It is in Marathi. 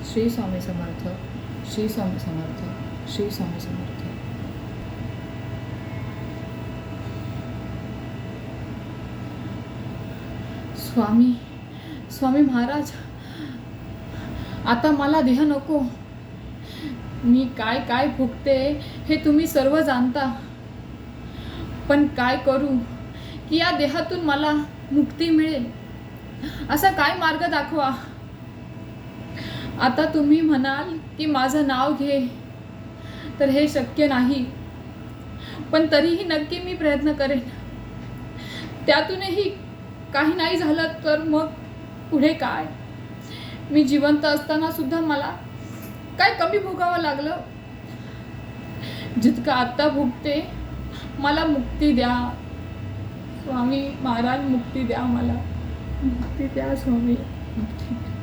श्री स्वामी समर्थ, श्री स्वामी समर्थ, श्री स्वामी समर्थ. स्वामी, स्वामी महाराज, आता मला देह नको. मी काय काय भुगते हे तुम्ही सर्व जाणता. पण काय करू की या देहातून मला मुक्ती मिळेल, असा काय मार्ग दाखवा. आता तुम्ही म्हणाल की माझं नाव घे, तर हे शक्य नाही. पण तरीही नक्की मी प्रयत्न करेन. त्यातूनही काही नाही झालं तर मग पुढे काय. मी जिवंत असताना सुद्धा मला काय कमी भोगावं लागलं. जितकं आता भोगते, मला मुक्ती द्या स्वामी महाराज, मुक्ती द्या, मला मुक्ती द्या स्वामी, मुक्ती द्या.